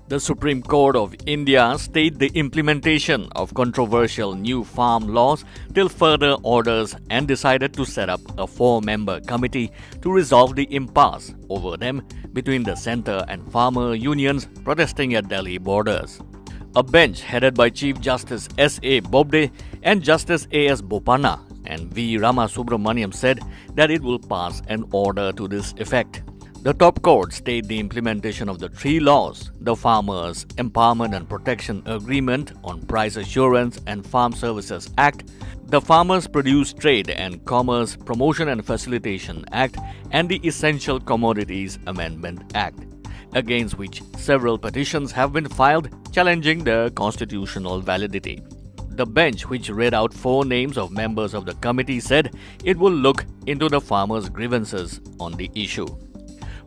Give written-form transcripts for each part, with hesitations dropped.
The Supreme Court of India stayed the implementation of controversial new farm laws till further orders and decided to set up a 4-member committee to resolve the impasse over them between the centre and farmer unions protesting at Delhi borders. A bench headed by Chief Justice S.A. Bobde and Justice A.S. Bopanna and V. Ramasubramaniam said that it will pass an order to this effect. The top court stayed the implementation of the 3 laws: the Farmers Empowerment and Protection Agreement on Price Assurance and Farm Services Act, the Farmers Produce Trade and Commerce Promotion and Facilitation Act, and the Essential Commodities Amendment Act, against which several petitions have been filed challenging their constitutional validity. The bench, which read out 4 names of members of the committee, said it will look into the farmers' grievances on the issue.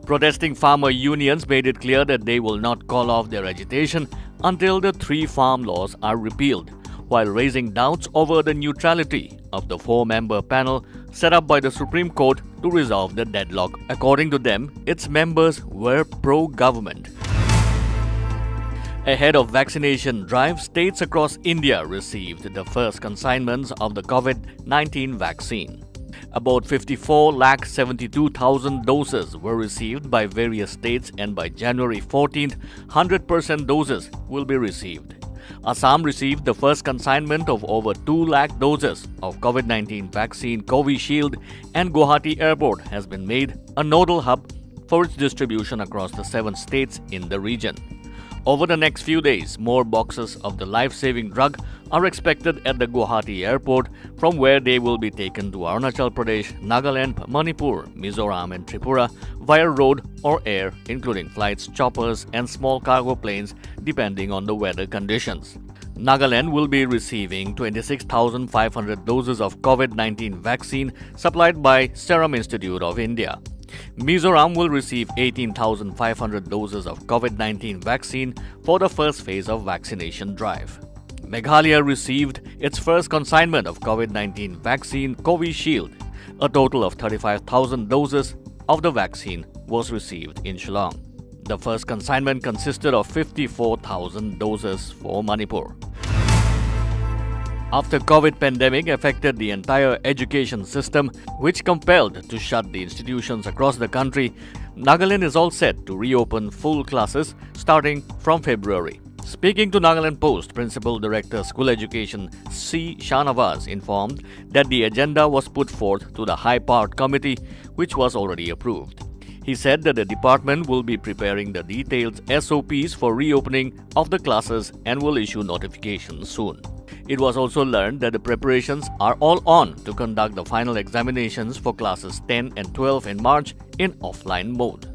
Protesting farmer unions made it clear that they will not call off their agitation until the 3 farm laws are repealed, while raising doubts over the neutrality of the 4-member panel set up by the Supreme Court to resolve the deadlock. According to them, its members were pro-government. Ahead of vaccination drive, states across India received the first consignments of the COVID-19 vaccine. About 54,72,000 doses were received by various states, and by January 14th, 100% doses will be received. Assam received the first consignment of over 2 lakh doses of COVID-19 vaccine Covishield, and Guwahati Airport has been made a nodal hub for its distribution across the 7 states in the region. Over the next few days, more boxes of the life-saving drug are expected at the Guwahati airport, from where they will be taken to Arunachal Pradesh, Nagaland, Manipur, Mizoram and Tripura via road or air, including flights, choppers and small cargo planes depending on the weather conditions. Nagaland will be receiving 26,500 doses of COVID-19 vaccine supplied by Serum Institute of India. Mizoram will receive 18,500 doses of COVID-19 vaccine for the first phase of vaccination drive. Meghalaya received its first consignment of COVID-19 vaccine Covishield. A total of 35,000 doses of the vaccine was received in Shillong. The first consignment consisted of 54,000 doses for Manipur. After COVID pandemic affected the entire education system, which compelled to shut the institutions across the country, Nagaland is all set to reopen full classes starting from February. Speaking to Nagaland Post, Principal Director School Education C. Shanavaz informed that the agenda was put forth to the high-powered committee, which was already approved. He said that the department will be preparing the detailed SOPs for reopening of the classes and will issue notifications soon. It was also learned that the preparations are all on to conduct the final examinations for classes 10 and 12 in March in offline mode.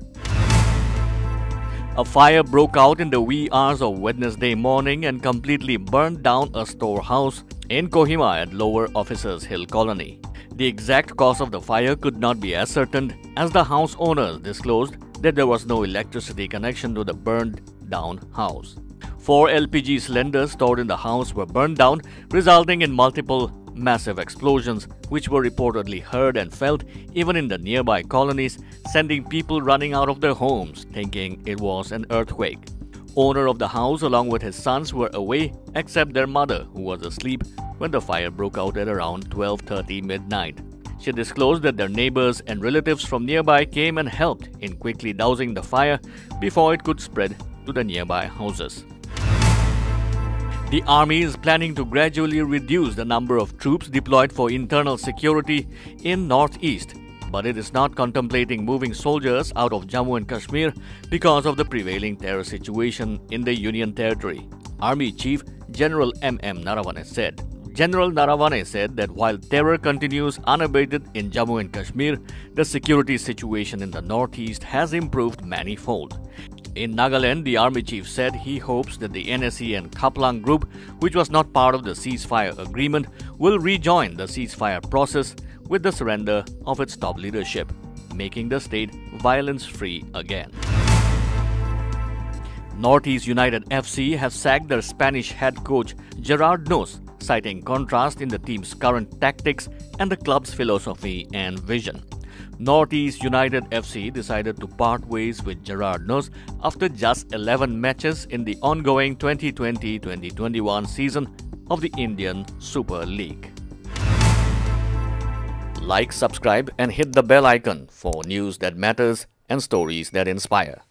A fire broke out in the wee hours of Wednesday morning and completely burned down a storehouse in Kohima at Lower Officers Hill Colony. The exact cause of the fire could not be ascertained, as the house owners disclosed that there was no electricity connection to the burned down house. 4 LPG cylinders stored in the house were burned down, resulting in multiple massive explosions, which were reportedly heard and felt even in the nearby colonies, sending people running out of their homes thinking it was an earthquake. Owner of the house along with his sons were away, except their mother, who was asleep when the fire broke out at around 12:30 midnight. She disclosed that their neighbors and relatives from nearby came and helped in quickly dousing the fire before it could spread to the nearby houses. The army is planning to gradually reduce the number of troops deployed for internal security in northeast, but it is not contemplating moving soldiers out of Jammu and Kashmir because of the prevailing terror situation in the Union Territory. Army Chief General M.M. Narawane said. General Narawane said that while terror continues unabated in Jammu and Kashmir, the security situation in the northeast has improved manifold. In Nagaland, the Army Chief said he hopes that the NSE and Khaplang group, which was not part of the ceasefire agreement, will rejoin the ceasefire process with the surrender of its top leadership, making the state violence-free again. Northeast United FC have sacked their Spanish head coach Gerard, citing contrast in the team's current tactics and the club's philosophy and vision. Northeast United FC decided to part ways with Gerard after just 11 matches in the ongoing 2020-2021 season of the Indian Super League. Like, subscribe and hit the bell icon for news that matters and stories that inspire.